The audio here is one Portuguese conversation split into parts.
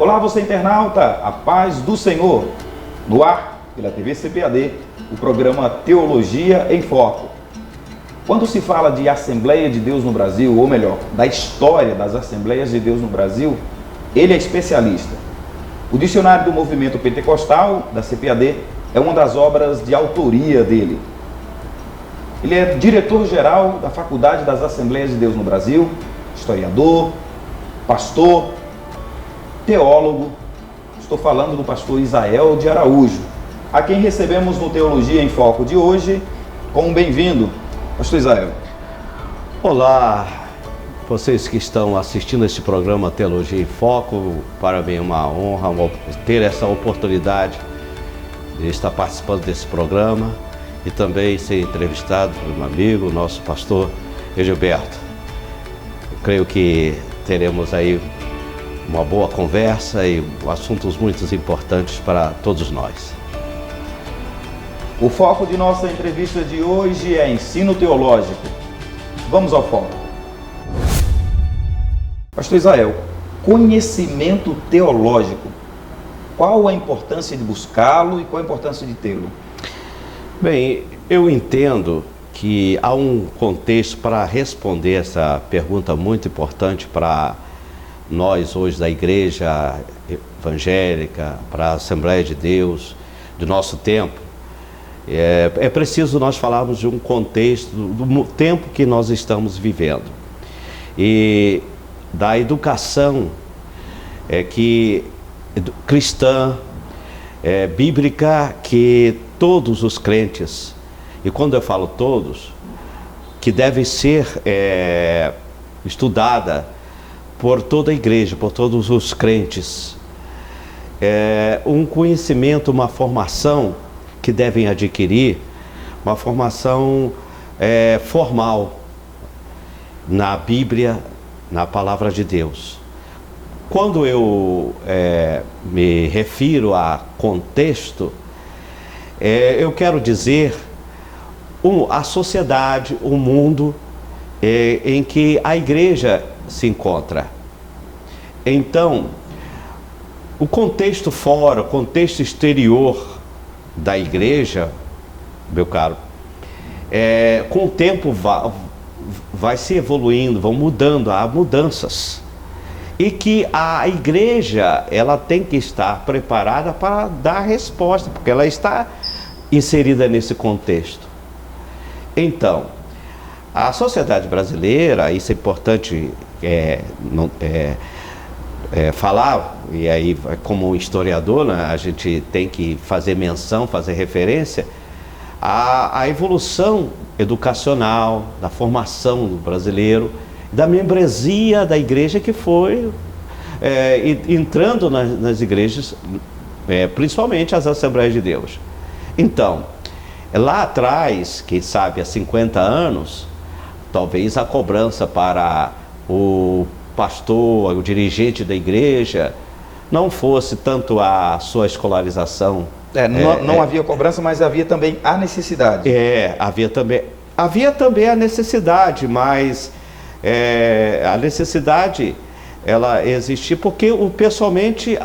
Olá, você internauta, a paz do Senhor. No ar, pela TV CPAD, o programa Teologia em Foco. Quando se fala de Assembleia de Deus no Brasil, ou melhor, da história das Assembleias de Deus no Brasil, ele é especialista. O Dicionário do Movimento Pentecostal, da CPAD, é uma das obras de autoria dele. Ele é diretor-geral da Faculdade das Assembleias de Deus no Brasil, historiador, pastor, teólogo. Estou falando do pastor Isael de Araújo, a quem recebemos no Teologia em Foco de hoje com um bem-vindo. Pastor Isael. Olá, vocês que estão assistindo este programa Teologia em Foco. Para mim é uma honra ter essa oportunidade de estar participando desse programa e também ser entrevistado por um amigo, nosso pastor Gilberto. Eu creio que teremos aí uma boa conversa e assuntos muito importantes para todos nós. O foco de nossa entrevista de hoje é ensino teológico. Vamos ao foco. Pastor Isael, conhecimento teológico. Qual a importância de buscá-lo e qual a importância de tê-lo? Bem, eu entendo que há um contexto para responder essa pergunta muito importante para nós hoje da Igreja Evangélica, para a Assembleia de Deus, do nosso tempo. É preciso nós falarmos de um contexto, do tempo que nós estamos vivendo. E da educação cristã, bíblica, que todos os crentes, e quando eu falo todos, que deve ser estudada por toda a igreja, por todos os crentes, um conhecimento, uma formação que devem adquirir, uma formação formal na Bíblia, na Palavra de Deus. Quando eu me refiro a contexto, eu quero dizer a sociedade, o mundo em que a igreja se encontra. Então, o contexto fora, o contexto exterior da igreja, meu caro, com o tempo vai se evoluindo, vão mudando, há mudanças. E que a igreja, ela tem que estar preparada para dar resposta, porque ela está inserida nesse contexto. Então, a sociedade brasileira, isso é importante falar, e aí como historiador, né, a gente tem que fazer menção, fazer referência à evolução educacional, da formação do brasileiro, da membresia da igreja que foi entrando nas igrejas, principalmente as Assembleias de Deus. Então, lá atrás, quem sabe há 50 anos, talvez a cobrança para o pastor, o dirigente da igreja, não fosse tanto a sua escolarização. Não havia cobrança, mas havia também a necessidade. Havia também a necessidade, mas a necessidade, ela existia porque pessoalmente,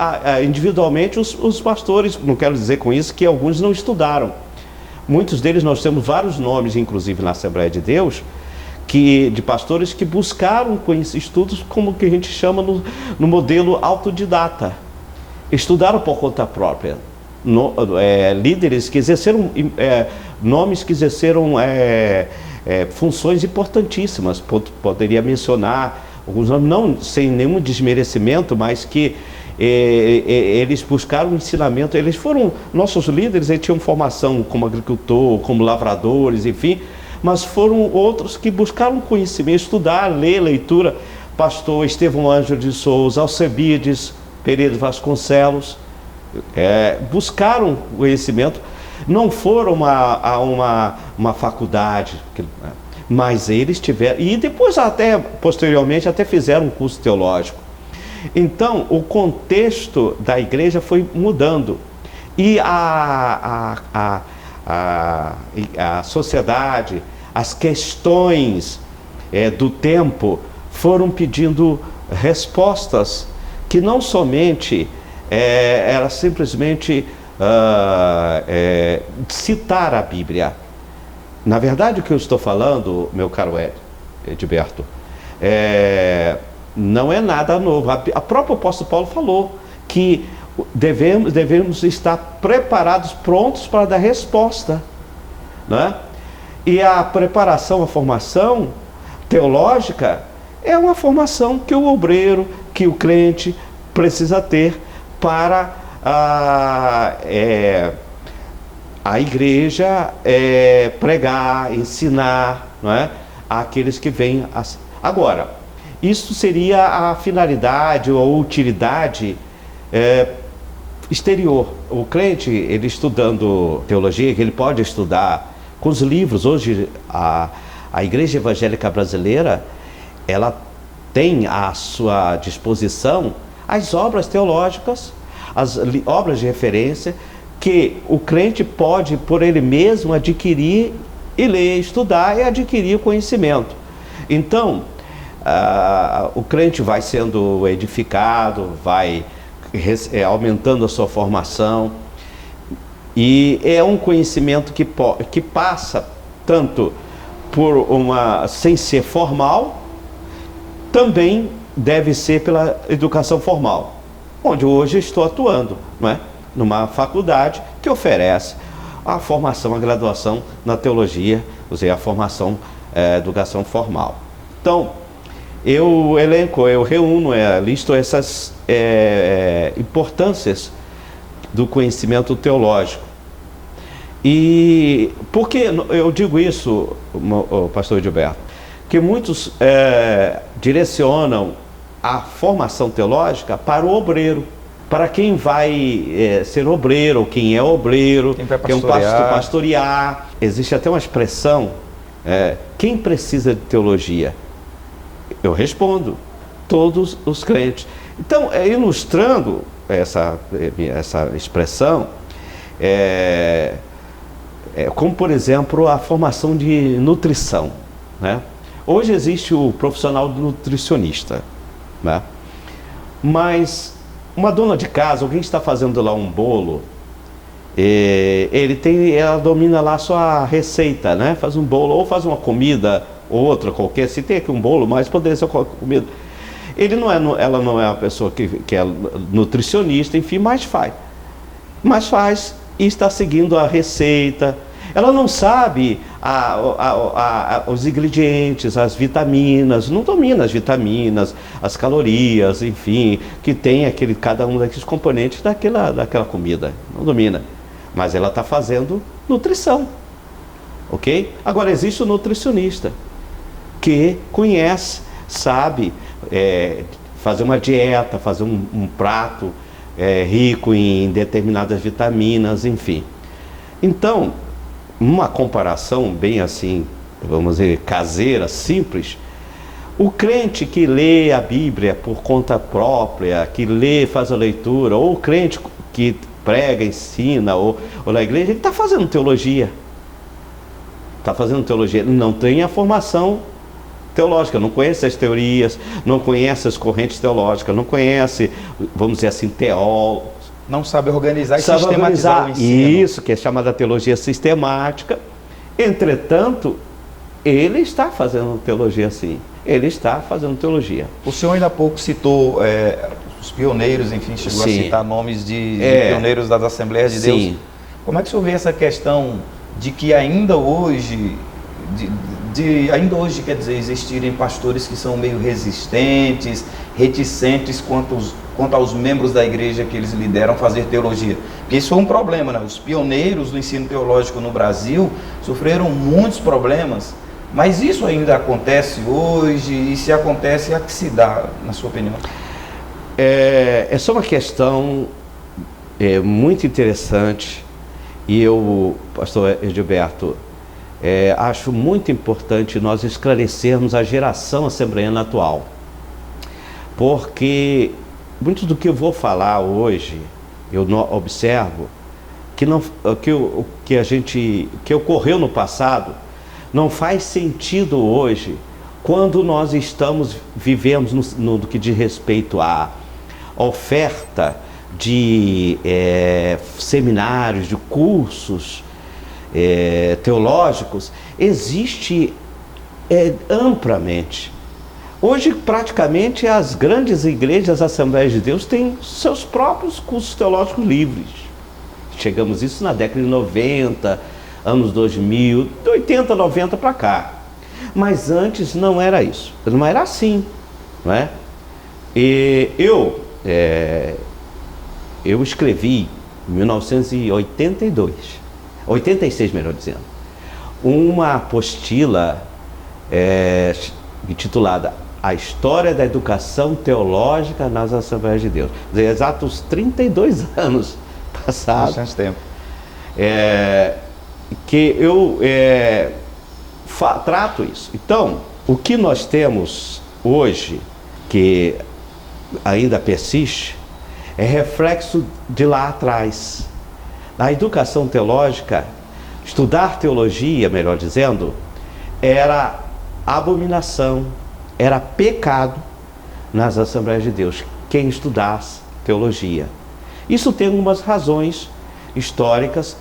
individualmente, os pastores, não quero dizer com isso que alguns não estudaram. Muitos deles, nós temos vários nomes, inclusive na Assembleia de Deus, de pastores que buscaram estudos como que a gente chama no modelo autodidata. Estudaram por conta própria. Líderes que exerceram, nomes que exerceram funções importantíssimas. Poderia mencionar alguns nomes, não sem nenhum desmerecimento, mas que eles buscaram ensinamento. Eles foram nossos líderes, eles tinham formação como agricultor, como lavradores, enfim, mas foram outros que buscaram conhecimento, estudar, ler, leitura. Pastor Estevão Ângelo de Souza, Alcebiades Pereira Vasconcelos, buscaram conhecimento, não foram a uma faculdade, mas eles tiveram, e depois posteriormente fizeram um curso teológico. Então, o contexto da igreja foi mudando, e a sociedade, as questões do tempo foram pedindo respostas que não somente era simplesmente citar a Bíblia. Na verdade, o que eu estou falando, meu caro Edilberto, não é nada novo. A própria apóstolo Paulo falou que devemos estar preparados, prontos para dar resposta, né? E a preparação, a formação teológica é uma formação que o obreiro, que o crente precisa ter para a igreja pregar, ensinar, não é? Àqueles que vêm. Agora, isso seria a finalidade ou a utilidade exterior. O crente, ele estudando teologia, que ele pode estudar com os livros. Hoje, a Igreja Evangélica Brasileira, ela tem à sua disposição as obras teológicas, as obras de referência, que o crente pode, por ele mesmo, adquirir e ler, estudar e adquirir conhecimento. Então, o crente vai sendo edificado, vai aumentando a sua formação, e é um conhecimento que passa tanto por sem ser formal, também deve ser pela educação formal, onde hoje estou atuando, não é? Numa faculdade que oferece a formação, a graduação na teologia, ou seja, a formação, educação formal. Então, eu reúno, listo essas importâncias do conhecimento teológico. E por que eu digo isso, pastor Edilberto? Que muitos direcionam a formação teológica para o obreiro, para quem vai ser obreiro, ou quem é obreiro, quem pastorear. Existe até uma expressão, quem precisa de teologia? Eu respondo, todos os crentes. Então, ilustrando essa expressão, como, por exemplo, a formação de nutrição, né? Hoje existe o profissional nutricionista, né? Mas uma dona de casa, alguém está fazendo lá um bolo, ela domina lá a sua receita, né? Faz um bolo, ou faz uma comida, outra qualquer, se tem aqui um bolo, mas poderia ser qualquer comida. Ela não é uma pessoa que é nutricionista, enfim, mas faz e está seguindo a receita. Ela não sabe os ingredientes, as vitaminas, não domina as vitaminas, as calorias, enfim, que tem cada um daqueles componentes daquela comida, não domina. Mas ela está fazendo nutrição, ok? Agora, existe o nutricionista, que conhece, sabe fazer uma dieta, fazer um prato rico em determinadas vitaminas, enfim. Então, uma comparação bem assim, vamos dizer, caseira, simples, o crente que lê a Bíblia por conta própria, que lê, faz a leitura, ou o crente que prega, ensina, ou na igreja, ele está fazendo teologia. Está fazendo teologia, ele não tem a formação teológica, não conhece as teorias, não conhece as correntes teológicas, não conhece, vamos dizer assim, teólogos. Não sabe organizar e sistematizar o ensino. Isso, que é chamada teologia sistemática. Entretanto, ele está fazendo teologia sim. Ele está fazendo teologia. O senhor ainda há pouco citou os pioneiros, enfim, chegou a citar nomes de pioneiros das Assembleias de Deus. Como é que o senhor vê essa questão de que ainda hoje, quer dizer, existirem pastores que são meio resistentes, reticentes quanto aos membros da igreja que eles lideram fazer teologia? Porque isso foi um problema, né? Os pioneiros do ensino teológico no Brasil sofreram muitos problemas, mas isso ainda acontece hoje, e se acontece, a que se dá, na sua opinião? Essa é uma questão muito interessante, e eu, pastor Edilberto, acho muito importante nós esclarecermos a geração assembleiana atual, porque muito do que eu vou falar hoje, eu observo que ocorreu no passado não faz sentido hoje, quando nós vivemos no que diz respeito oferta de seminários, de cursos teológicos, existe amplamente. Hoje, praticamente, as grandes igrejas, as Assembleias de Deus, têm seus próprios cursos teológicos livres. Chegamos isso na década de 90, anos 2000, de 80, 90 para cá. Mas antes não era isso, não era assim, não é? E eu escrevi em 1982, 86 melhor dizendo, uma apostila intitulada A História da Educação Teológica nas Assembleias de Deus. Exatos 32 anos passados. Bastante tempo. Que eu trato isso. Então, o que nós temos hoje, que ainda persiste, é reflexo de lá atrás. Na educação teológica, estudar teologia, melhor dizendo, era abominação, era pecado nas Assembleias de Deus, quem estudasse teologia. Isso tem algumas razões históricas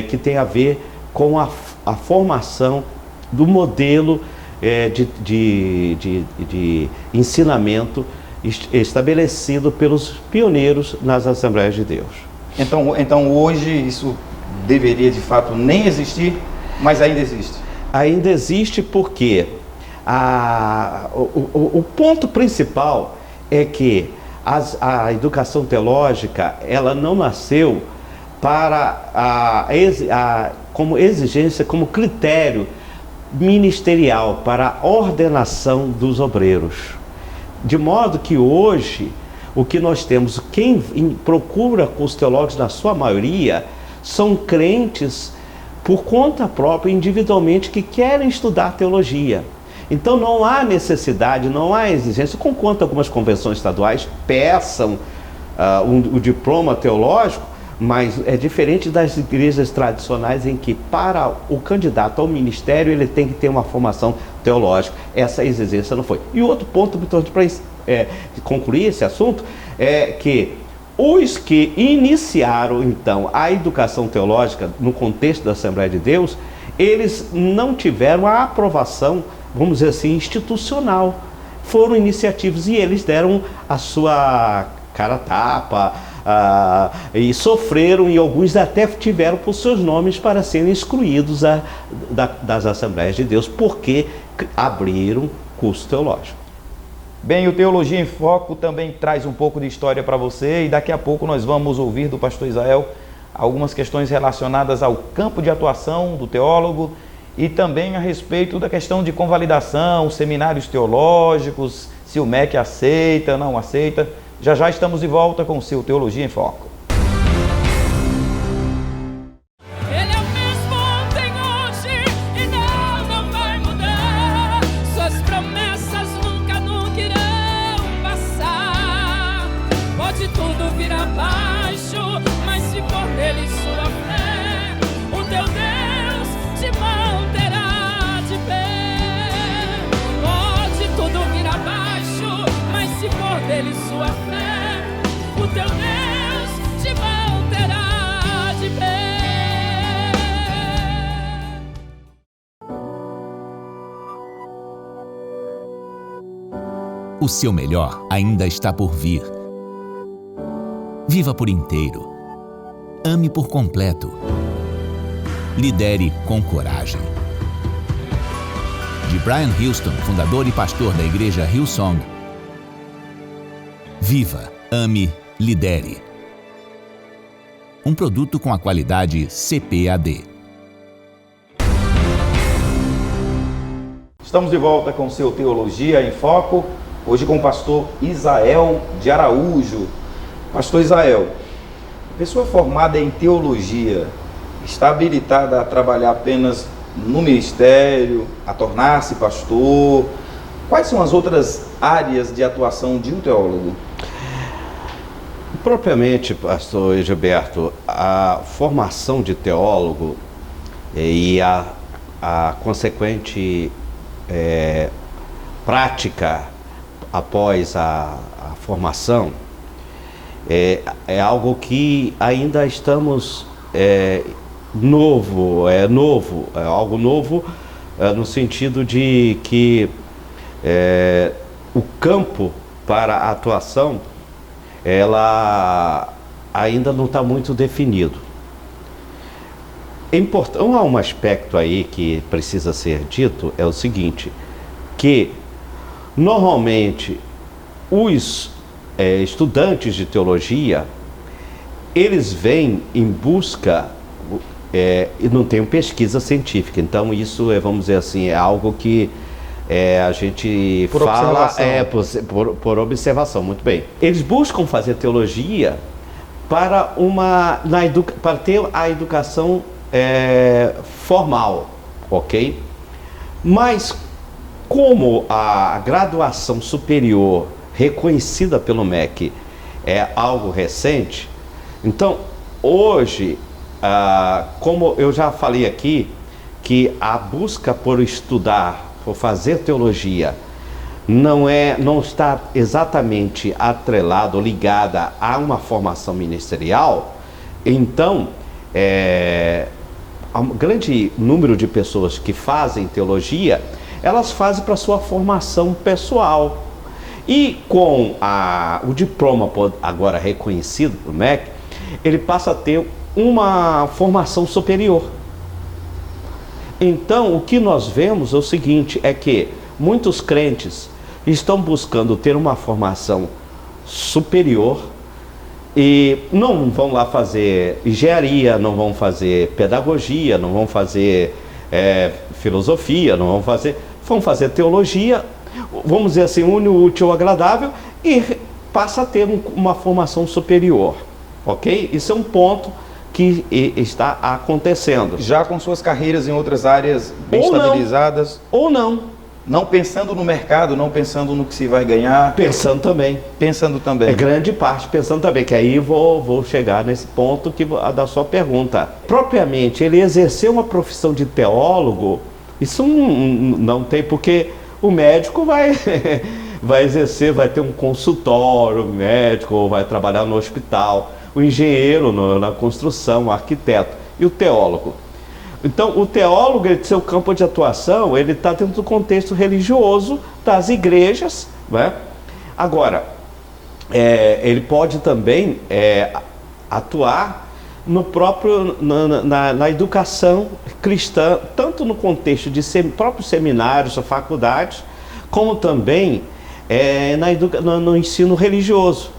que tem a ver com a formação do modelo de ensinamento estabelecido pelos pioneiros nas Assembleias de Deus. Então hoje isso deveria de fato nem existir, mas ainda existe. Ainda existe porque o ponto principal é que a educação teológica, ela não nasceu como exigência, como critério ministerial para a ordenação dos obreiros. De modo que hoje, o que nós temos, quem procura cursos teológicos, na sua maioria, são crentes por conta própria, individualmente, que querem estudar teologia. Então não há necessidade, não há exigência, conquanto algumas convenções estaduais peçam o diploma teológico, mas é diferente das igrejas tradicionais em que para o candidato ao ministério ele tem que ter uma formação teológica. Essa exigência não foi. E outro ponto, para concluir esse assunto, é que os que iniciaram então a educação teológica no contexto da Assembleia de Deus, eles não tiveram a aprovação, vamos dizer assim, institucional. Foram iniciativas e eles deram a sua cara a tapa, e sofreram, e alguns até tiveram por seus nomes para serem excluídos das Assembleias de Deus, porque abriram curso teológico. Bem, o Teologia em Foco também traz um pouco de história para você, e daqui a pouco nós vamos ouvir do pastor Israel algumas questões relacionadas ao campo de atuação do teólogo e também a respeito da questão de convalidação, seminários teológicos, se o MEC aceita, não aceita. Já já estamos de volta com o seu Teologia em Foco. O seu melhor ainda está por vir. Viva por inteiro. Ame por completo. Lidere com coragem. De Brian Houston, fundador e pastor da igreja Hillsong. Viva, ame, lidere. Um produto com a qualidade CPAD. Estamos de volta com o seu Teologia em Foco, hoje com o pastor Israel de Araújo. Pastor Israel, pessoa formada em teologia, está habilitada a trabalhar apenas no ministério, a tornar-se pastor? Quais são as outras áreas de atuação de um teólogo? Propriamente, pastor Gilberto, a formação de teólogo e a consequente prática após a formação é algo que ainda estamos novo, é algo novo no sentido de que o campo para a atuação, ela ainda não está muito definido. Há um aspecto aí que precisa ser dito, é o seguinte, que normalmente os estudantes de teologia, eles vêm em busca, e não tem pesquisa científica, então isso vamos dizer assim, é algo que a gente fala por observação, muito bem. Eles buscam fazer teologia para ter a educação formal, ok? Mas como a graduação superior reconhecida pelo MEC é algo recente, então hoje, como eu já falei aqui, que a busca por estudar, por fazer teologia, não está exatamente atrelada ou ligada a uma formação ministerial, então um grande número de pessoas que fazem teologia, elas fazem para sua formação pessoal. E com o diploma agora reconhecido do MEC, ele passa a ter uma formação superior. Então, o que nós vemos é o seguinte, é que muitos crentes estão buscando ter uma formação superior e não vão lá fazer engenharia, não vão fazer pedagogia, não vão fazer filosofia, vão fazer teologia, vamos dizer assim, une o útil ao agradável e passa a ter uma formação superior, ok? Isso é um ponto que está acontecendo. Já com suas carreiras em outras áreas bem estabilizadas? Ou não. Não pensando no mercado, não pensando no que se vai ganhar? Pensando também. Pensando também. Grande parte pensando também, que aí vou chegar nesse ponto da sua pergunta. Propriamente, ele exercer uma profissão de teólogo, isso não tem, porque o médico vai exercer, vai ter um consultório médico, ou vai trabalhar no hospital, o engenheiro na construção, o arquiteto e o teólogo. Então, o teólogo, seu campo de atuação, ele está dentro do contexto religioso das igrejas, né? Agora, ele pode também atuar no próprio, na educação cristã, tanto no contexto de próprios seminários ou faculdades, como também no ensino religioso.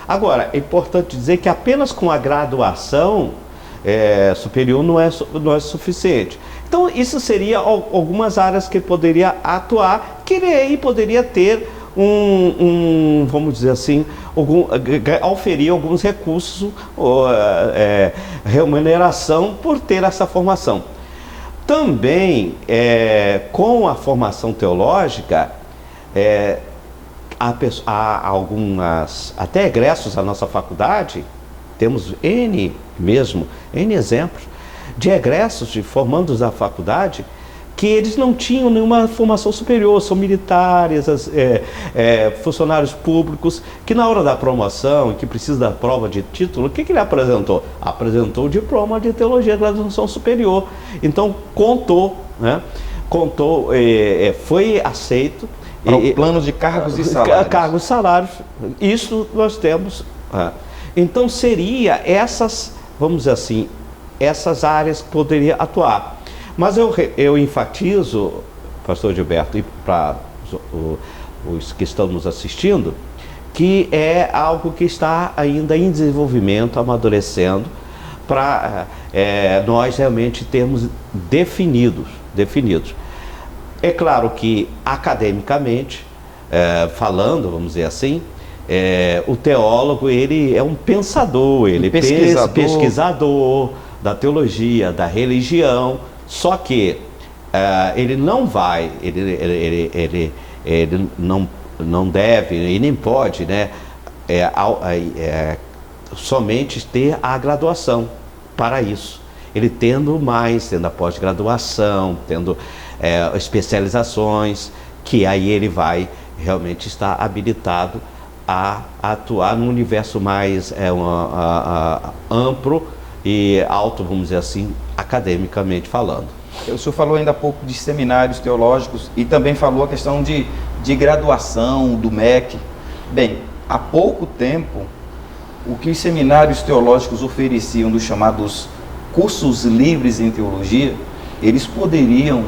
Agora, é importante dizer que apenas com a graduação superior não é suficiente. Então, isso seria algumas áreas que ele poderia atuar, que ele aí poderia ter vamos dizer assim, oferir alguns recursos, remuneração por ter essa formação. Também, com a formação teológica, há algumas, até egressos da nossa faculdade, temos N exemplos de egressos, de formandos da faculdade, que eles não tinham nenhuma formação superior, são militares, funcionários públicos, que na hora da promoção, que precisa da prova de título, o que ele apresentou? Apresentou o diploma de teologia, graduação superior. Então, foi aceito. Para o plano de cargos e salários. Cargos e salários, isso nós temos. Então, seria vamos dizer assim, essas áreas que poderia atuar. Mas eu enfatizo, pastor Gilberto, e para os que estão nos assistindo, que é algo que está ainda em desenvolvimento, amadurecendo, para nós realmente termos definidos. É claro que, academicamente, falando, vamos dizer assim, o teólogo, ele é um pensador, ele é pesquisador da teologia, da religião, só que ele não vai, ele não deve e nem pode, né, somente ter a graduação para isso. Ele tendo a pós-graduação, tendo especializações, que aí ele vai realmente estar habilitado a atuar num universo mais amplo e alto, vamos dizer assim, academicamente falando. O senhor falou ainda há pouco de seminários teológicos e também falou a questão de graduação do MEC. Bem, há pouco tempo, o que os seminários teológicos ofereciam dos chamados cursos livres em teologia, eles poderiam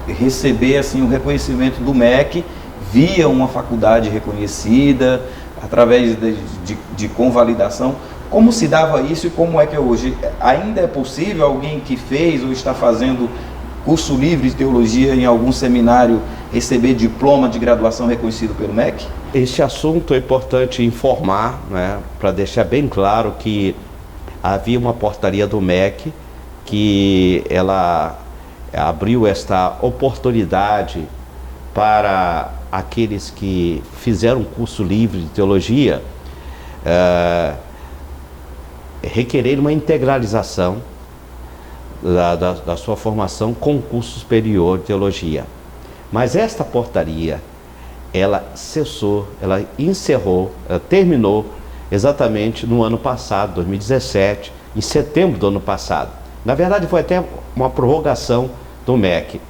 receber assim o reconhecimento do MEC via uma faculdade reconhecida, através de convalidação. Como se dava isso e como é que é hoje? Ainda é possível alguém que fez ou está fazendo curso livre de teologia em algum seminário receber diploma de graduação reconhecido pelo MEC? Este assunto é importante informar, né, para deixar bem claro que havia uma portaria do MEC que ela abriu esta oportunidade para aqueles que fizeram um curso livre de teologia requerer uma integralização da sua formação com o curso superior de teologia. Mas esta portaria, ela cessou, ela encerrou, ela terminou exatamente no ano passado, 2017, em setembro do ano passado. Na verdade, foi até uma prorrogação do MEC. O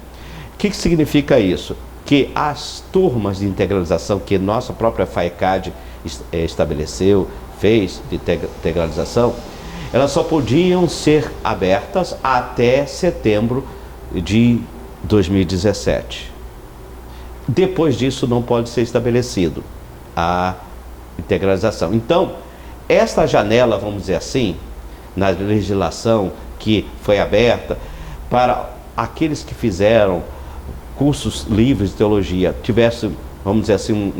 que significa isso? Que as turmas de integralização que nossa própria FAECAD estabeleceu, fez de integralização, elas só podiam ser abertas até setembro de 2017. Depois disso não pode ser estabelecido a integralização. Então, esta janela, vamos dizer assim, na legislação que foi aberta para aqueles que fizeram cursos livres de teologia, tivessem, vamos dizer assim,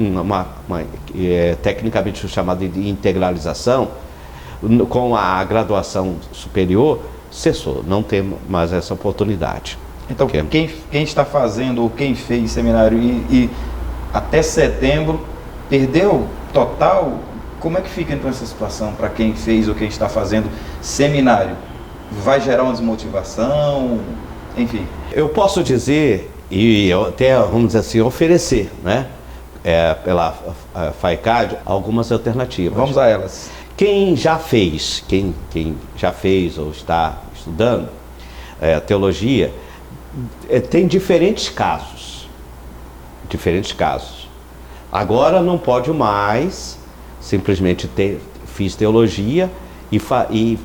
tecnicamente chamada de integralização, com a graduação superior, cessou, não tem mais essa oportunidade. Então, quem está fazendo ou quem fez seminário e até setembro perdeu total, como é que fica então essa situação para quem fez ou quem está fazendo seminário? Vai gerar uma desmotivação, enfim? Eu posso dizer, e eu até, vamos dizer assim, oferecer, né, pela FAECAD, algumas alternativas. Vamos a elas. Quem já fez ou está estudando teologia, tem diferentes casos. Agora não pode mais simplesmente fiz teologia e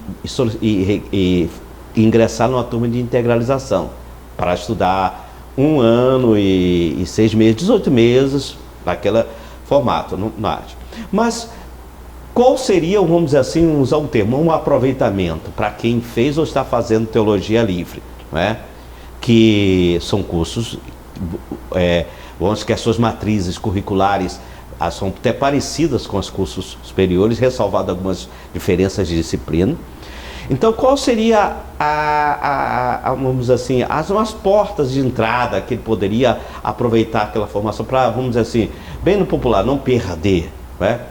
ingressar numa turma de integralização para estudar 1 ano e 6 meses, 18 meses, naquele formato, na arte. Mas qual seria, vamos dizer assim, usar um termo, um aproveitamento para quem fez ou está fazendo teologia livre, né? Que são cursos, vamos dizer que as suas matrizes curriculares são até parecidas com os cursos superiores, ressalvado algumas diferenças de disciplina. Então, qual seria, vamos dizer assim, as portas de entrada que ele poderia aproveitar aquela formação para, vamos dizer assim, bem no popular, não perder, né?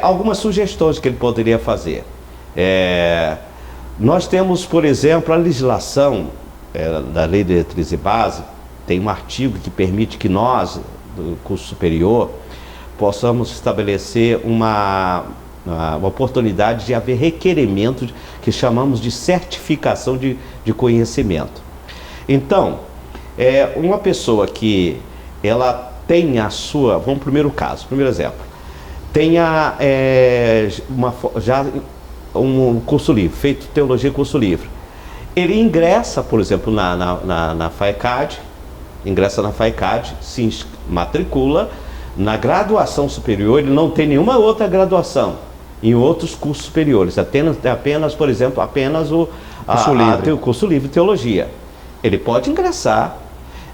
Algumas sugestões que ele poderia fazer. Nós temos, por exemplo, a legislação da Lei de Diretriz e Base, tem um artigo que permite que nós, do curso superior, possamos estabelecer uma oportunidade de haver requerimento que chamamos de certificação de conhecimento. Então, uma pessoa que ela tem a sua, vamos primeiro exemplo, tenha já um curso livre, feito teologia curso livre. Ele ingressa, por exemplo, na FAECAD, se matricula na graduação superior, ele não tem nenhuma outra graduação em outros cursos superiores, apenas por exemplo, o curso livre de teologia. Ele pode ingressar,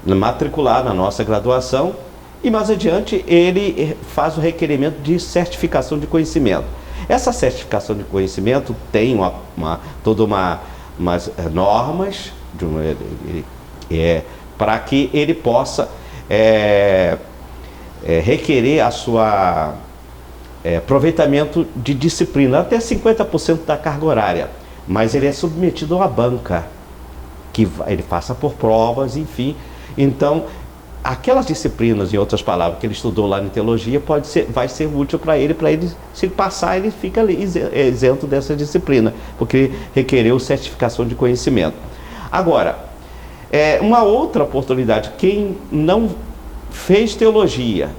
matricular na nossa graduação e mais adiante ele faz o requerimento de certificação de conhecimento. Essa certificação de conhecimento tem todas umas normas para que ele possa requerer a sua aproveitamento de disciplina, até 50% da carga horária, mas ele é submetido a uma banca, que ele passa por provas, enfim. Então, aquelas disciplinas, em outras palavras, que ele estudou lá em teologia, vai ser útil para ele, se ele passar, ele fica ali isento dessa disciplina, porque requereu certificação de conhecimento. Agora, uma outra oportunidade, quem não fez teologia,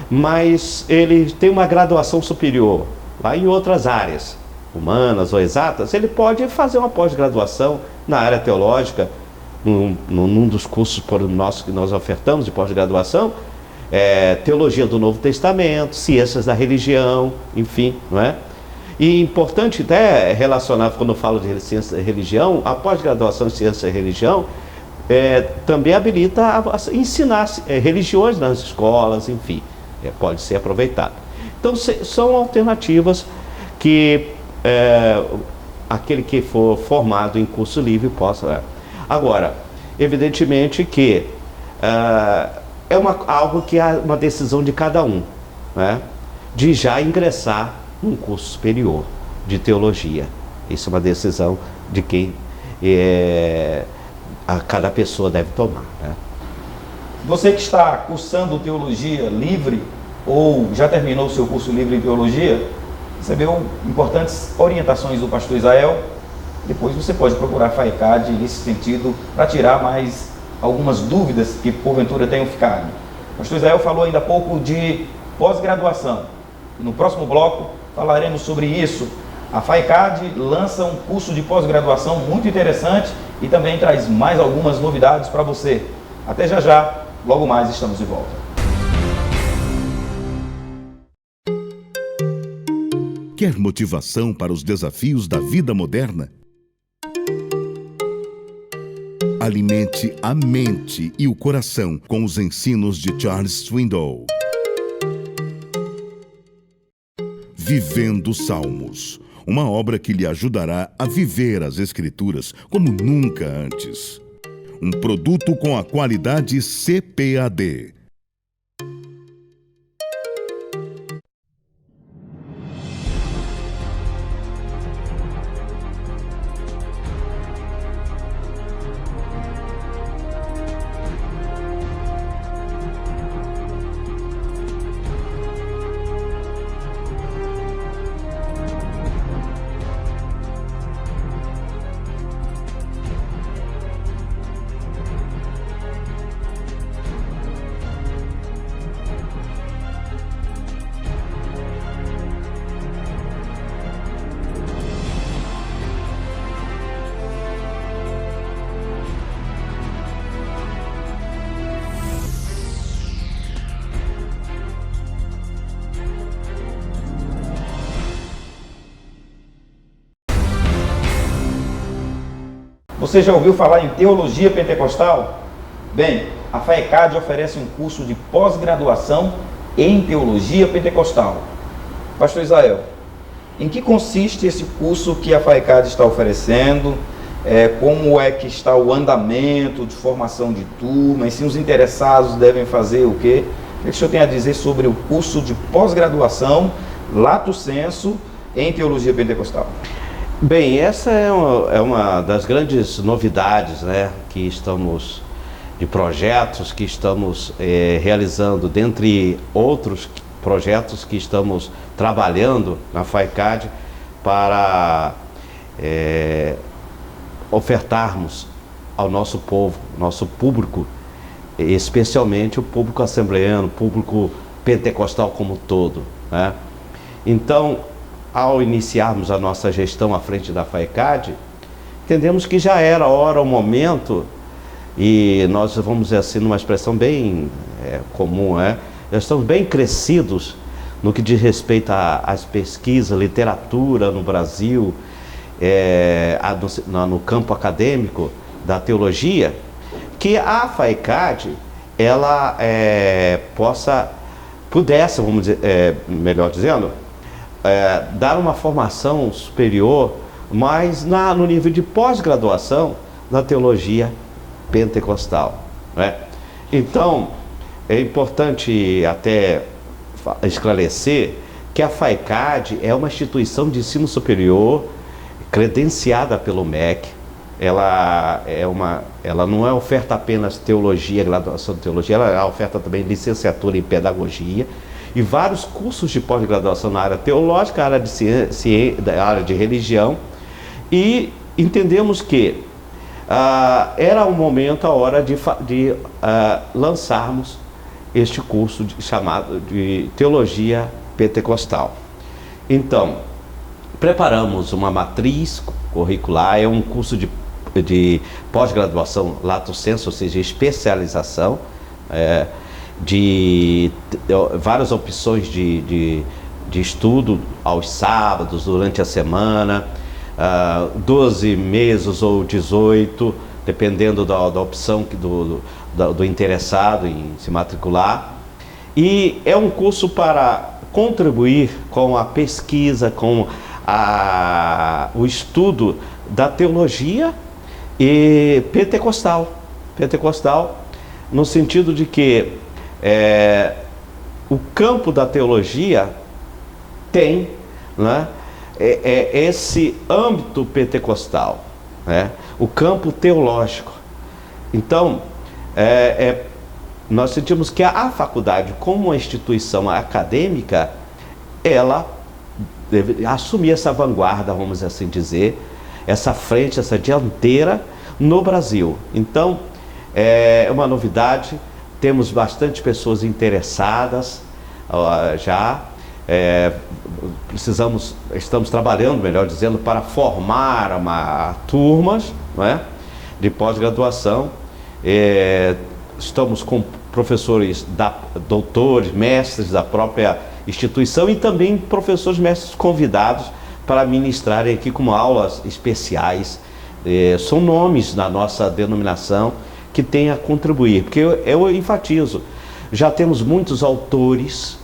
mas ele tem uma graduação superior, lá em outras áreas, humanas ou exatas, ele pode fazer uma pós-graduação na área teológica, num dos cursos que nós ofertamos de pós-graduação, Teologia do Novo Testamento, Ciências da Religião, enfim, não é? E importante até relacionar, quando eu falo de Ciência da Religião, a pós-graduação em Ciência da Religião também habilita a ensinar religiões nas escolas, enfim, pode ser aproveitado. Então, são alternativas que aquele que for formado em curso livre possa... Agora, evidentemente que algo que é uma decisão de cada um, né? De já ingressar num curso superior de teologia. Isso é uma decisão de quem cada pessoa deve tomar, né? Você que está cursando teologia livre ou já terminou o seu curso livre em teologia, recebeu importantes orientações do pastor Israel. Depois você pode procurar a FAECAD nesse sentido para tirar mais algumas dúvidas que porventura tenham ficado. O pastor Israel falou ainda há pouco de pós-graduação. No próximo bloco falaremos sobre isso. A FAECAD lança um curso de pós-graduação muito interessante e também traz mais algumas novidades para você. Até já já, logo mais estamos de volta. Quer motivação para os desafios da vida moderna? Alimente a mente e o coração com os ensinos de Charles Swindoll. Vivendo Salmos, uma obra que lhe ajudará a viver as Escrituras como nunca antes. Um produto com a qualidade CPAD. Você já ouviu falar em teologia pentecostal? Bem, a FAECAD oferece um curso de pós-graduação em teologia pentecostal. Pastor Israel, em que consiste esse curso que a FAECAD está oferecendo? Como é que está o andamento de formação de turma? E se os interessados devem fazer o quê? O que o senhor tem a dizer sobre o curso de pós-graduação Lato Sensu em teologia pentecostal? Bem, essa é uma das grandes novidades, né, de projetos que estamos realizando, dentre outros projetos que estamos trabalhando na FAECAD para ofertarmos ao nosso povo, nosso público, especialmente o público assembleano, o público pentecostal como um todo, né? Então, ao iniciarmos a nossa gestão à frente da FAECAD, entendemos que já era a hora, o momento, e nós vamos dizer assim, numa expressão bem comum, já estamos bem crescidos no que diz respeito às pesquisas, literatura no Brasil, no campo acadêmico da teologia, que a FAECAD, ela pudesse, vamos dizer, melhor dizendo, dar uma formação superior, mas no nível de pós-graduação na teologia pentecostal, né? Então, é importante até esclarecer que a FAECAD é uma instituição de ensino superior credenciada pelo MEC, ela não é oferta apenas teologia, graduação de teologia, ela oferta também licenciatura em pedagogia e vários cursos de pós-graduação na área teológica, área de ciência, da área de religião, e entendemos que era o momento, a hora de lançarmos este curso chamado de Teologia Pentecostal. Então, preparamos uma matriz curricular, é um curso de pós-graduação lato sensu, ou seja, especialização, de várias opções de estudo aos sábados, durante a semana, 12 meses ou 18, dependendo da opção do interessado em se matricular. E é um curso para contribuir com a pesquisa, com o estudo da teologia e pentecostal, no sentido de que o campo da teologia tem, né, esse âmbito pentecostal, né, o campo teológico. Então, nós sentimos que a faculdade, como uma instituição acadêmica, ela deve assumir essa vanguarda, vamos assim dizer, essa frente, essa dianteira no Brasil. Então, é uma novidade, temos bastante pessoas interessadas já, estamos trabalhando, melhor dizendo, para formar turmas, né, de pós-graduação. Estamos com professores, doutores, mestres da própria instituição e também professores, mestres convidados para ministrarem aqui como aulas especiais. São nomes na nossa denominação que têm a contribuir, porque eu enfatizo, já temos muitos autores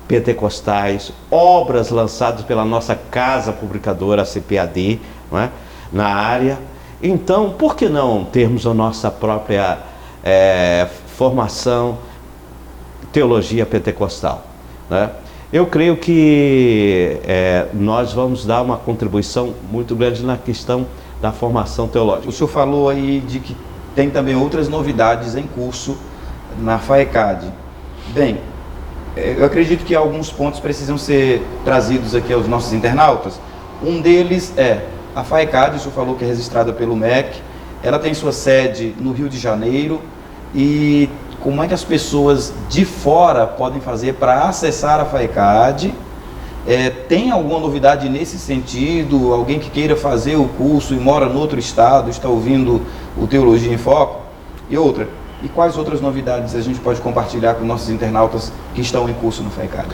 pentecostais, obras lançadas pela nossa casa publicadora, a CPAD, não é, na área. Então, por que não termos a nossa própria formação, teologia pentecostal, né? Eu creio que nós vamos dar uma contribuição muito grande na questão da formação teológica. O senhor falou aí de que tem também outras novidades em curso na FAECAD. Bem, eu acredito que alguns pontos precisam ser trazidos aqui aos nossos internautas. Um deles é a FAECAD, o senhor falou que é registrada pelo MEC, ela tem sua sede no Rio de Janeiro, e como é que as pessoas de fora podem fazer para acessar a FAECAD? Tem alguma novidade nesse sentido? Alguém que queira fazer o curso e mora no outro estado, está ouvindo o Teologia em Foco? E quais outras novidades a gente pode compartilhar com nossos internautas que estão em curso no FAECAD?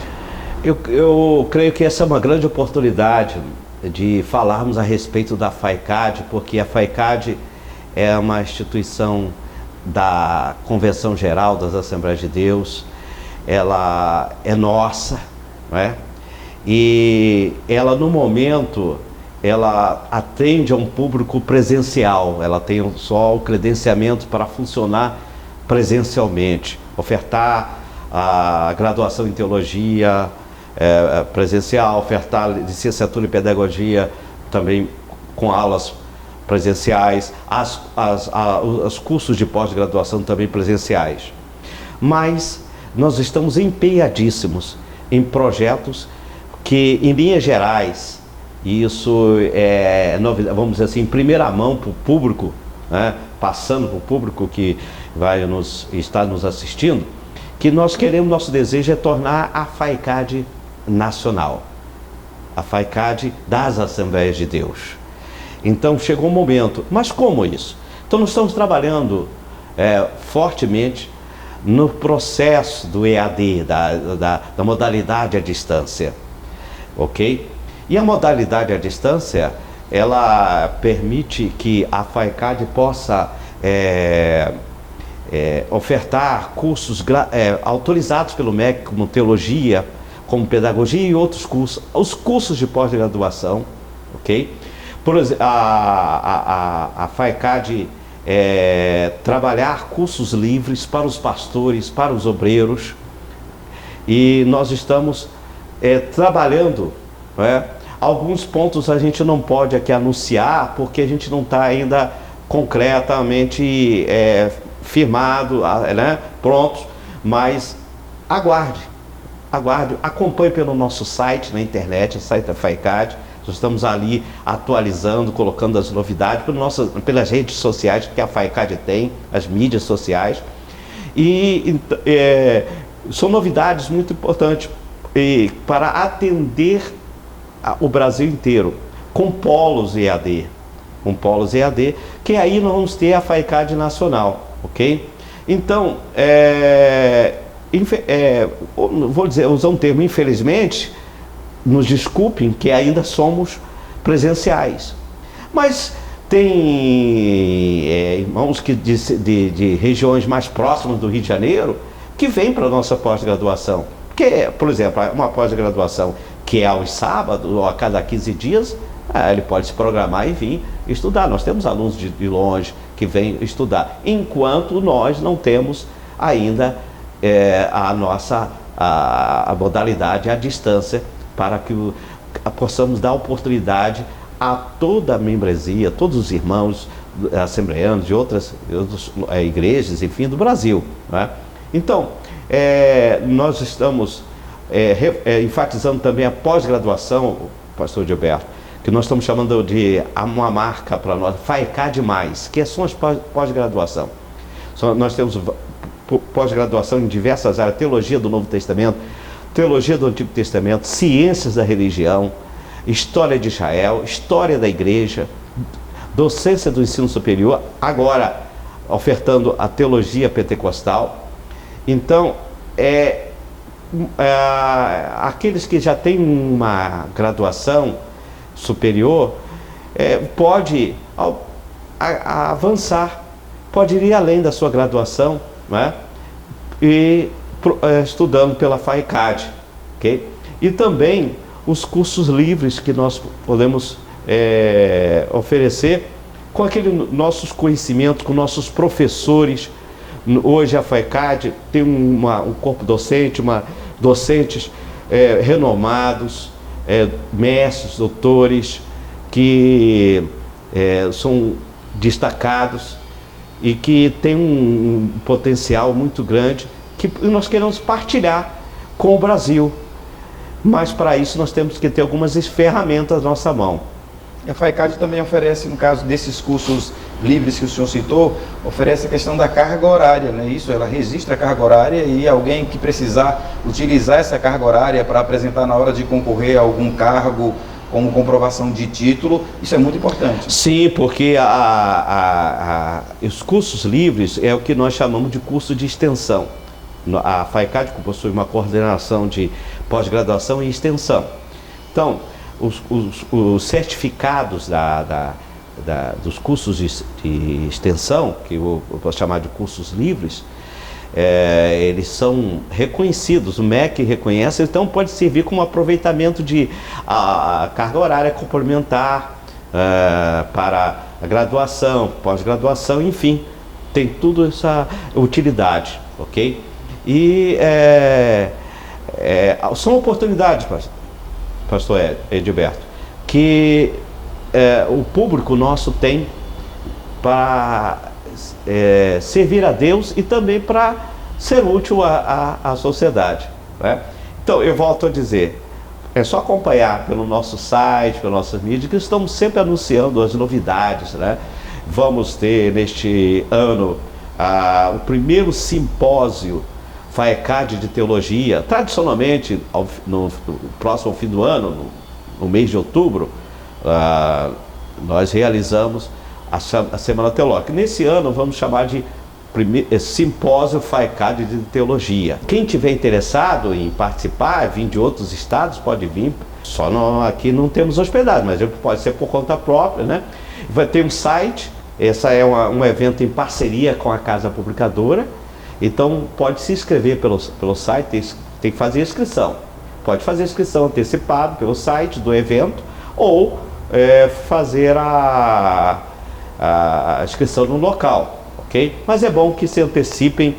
Eu creio que essa é uma grande oportunidade de falarmos a respeito da FAECAD, porque a FAECAD é uma instituição da Convenção Geral das Assembleias de Deus, ela é nossa, não é? E ela, no momento, ela atende a um público presencial, ela tem só o credenciamento para funcionar presencialmente, ofertar a graduação em teologia presencial, ofertar licenciatura em pedagogia também com aulas presenciais, os cursos de pós-graduação também presenciais. Mas nós estamos empenhadíssimos em projetos que, em linhas gerais, isso vamos dizer assim, em primeira mão para o público, né, passando para o público que vai estar nos assistindo, que nós queremos, nosso desejo é tornar a FAECAD nacional, a FAECAD das Assembleias de Deus. Então chegou o momento, mas como isso? Então nós estamos trabalhando fortemente no processo do EAD, da modalidade à distância, ok? E a modalidade à distância, ela permite que a FAECAD possa ofertar cursos autorizados pelo MEC, como teologia, como pedagogia e outros cursos, os cursos de pós-graduação, ok? Por exemplo, a FAECAD trabalhar cursos livres para os pastores, para os obreiros, e nós estamos trabalhando, alguns pontos a gente não pode aqui anunciar, porque a gente não está ainda concretamente firmado, né, prontos, mas aguarde, acompanhe pelo nosso site na internet, o site da FAICAD. Nós estamos ali atualizando, colocando as novidades pelas redes sociais que a FAICAD tem, as mídias sociais. E são novidades muito importantes para atender o Brasil inteiro, com polos EAD. Que aí nós vamos ter a FAICAD nacional, ok? Então, vou usar um termo, infelizmente, nos desculpem que ainda somos presenciais. Mas tem irmãos de regiões mais próximas do Rio de Janeiro que vêm para a nossa pós-graduação. Por exemplo, uma pós-graduação que é aos sábados ou a cada 15 dias, ele pode se programar e vir estudar. Nós temos alunos de longe que vêm estudar, enquanto nós não temos ainda a modalidade à distância, para que possamos dar oportunidade a toda a membresia, todos os irmãos assembleanos de outras igrejas, enfim, do Brasil, né? Então, nós estamos enfatizando também a pós-graduação, pastor Gilberto, que nós estamos chamando de uma marca para nós, FAICAD+, que são as pós-graduação. Nós temos pós-graduação em diversas áreas: teologia do Novo Testamento, teologia do Antigo Testamento, ciências da religião, história de Israel, história da igreja, docência do ensino superior, agora ofertando a teologia pentecostal. Então, aqueles que já têm uma graduação superior, pode avançar, pode ir além da sua graduação, né? E estudando pela FAICAD, ok? E também os cursos livres que nós podemos oferecer com aqueles nossos conhecimentos, com nossos professores. Hoje a FAICAD tem um corpo docente, docentes renomados, mestres, doutores, que são destacados e que tem um potencial muito grande que nós queremos partilhar com o Brasil. Mas para isso nós temos que ter algumas ferramentas na nossa mão. A FAICAD também oferece, no caso desses cursos livres que o senhor citou, oferece a questão da carga horária, né? Isso, ela registra a carga horária, e alguém que precisar utilizar essa carga horária para apresentar na hora de concorrer a algum cargo, como comprovação de título, isso é muito importante. Sim, porque os cursos livres é o que nós chamamos de curso de extensão. A FAICAD possui uma coordenação de pós-graduação e extensão. Então, os certificados dos cursos de extensão, que eu posso chamar de cursos livres, eles são reconhecidos, o MEC reconhece, então pode servir como aproveitamento de carga horária complementar para a graduação, pós-graduação, enfim, tem tudo essa utilidade, ok? E são oportunidades, pastor Edilberto, que o público nosso tem para servir a Deus e também para ser útil à sociedade, né? Então, eu volto a dizer, é só acompanhar pelo nosso site, pelas nossas mídias, que estamos sempre anunciando as novidades, né? Vamos ter neste ano o primeiro simpósio FAICAD de teologia. Tradicionalmente, no próximo fim do ano, no mês de outubro, nós realizamos a Semana Teológica. Nesse ano vamos chamar de Simpósio FAICAD de Teologia. Quem tiver interessado em participar, vir de outros estados, pode vir. Aqui não temos hospedagem, mas pode ser por conta própria, né? Vai ter um site. Esse é um evento em parceria com a Casa Publicadora. Então pode se inscrever pelo site, tem que fazer inscrição. Pode fazer inscrição antecipada pelo site do evento, ou fazer a inscrição no local, ok? Mas é bom que se antecipem,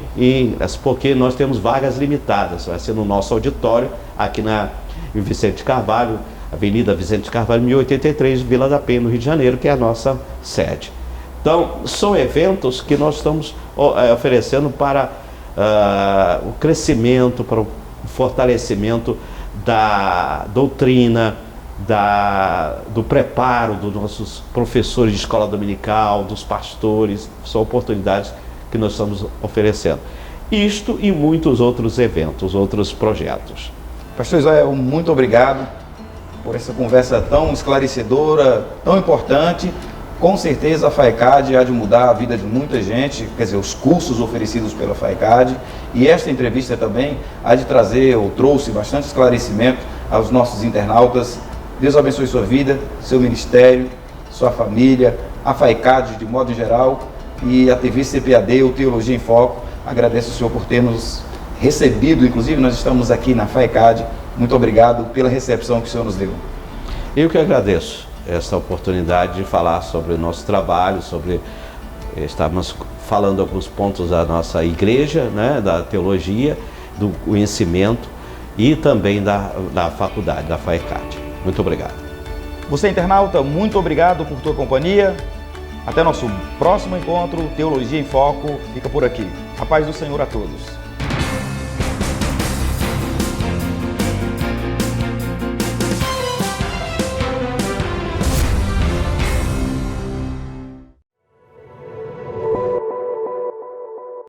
porque nós temos vagas limitadas. Vai ser no nosso auditório, aqui em Vicente Carvalho, Avenida Vicente Carvalho, 1083, Vila da Penha, no Rio de Janeiro, que é a nossa sede. Então, são eventos que nós estamos oferecendo para o crescimento, para o fortalecimento da doutrina, do preparo dos nossos professores de escola dominical, dos pastores. São oportunidades que nós estamos oferecendo. Isto e muitos outros eventos, outros projetos. Pastor Israel, muito obrigado por essa conversa tão esclarecedora, tão importante. Com certeza a FAECAD há de mudar a vida de muita gente, quer dizer, os cursos oferecidos pela FAECAD, e esta entrevista também há de trazer, ou trouxe bastante esclarecimento aos nossos internautas. Deus abençoe sua vida, seu ministério, sua família, a FAECAD de modo geral, e a TV CPAD, o Teologia em Foco. Agradeço o senhor por ter nos recebido, inclusive nós estamos aqui na FAECAD. Muito obrigado pela recepção que o senhor nos deu. Eu que agradeço essa oportunidade de falar sobre o nosso trabalho, estamos falando alguns pontos da nossa igreja, né, da teologia, do conhecimento e também da faculdade, da FAECAD. Muito obrigado. Você, internauta, muito obrigado por tua companhia. Até nosso próximo encontro. Teologia em Foco fica por aqui. A paz do Senhor a todos.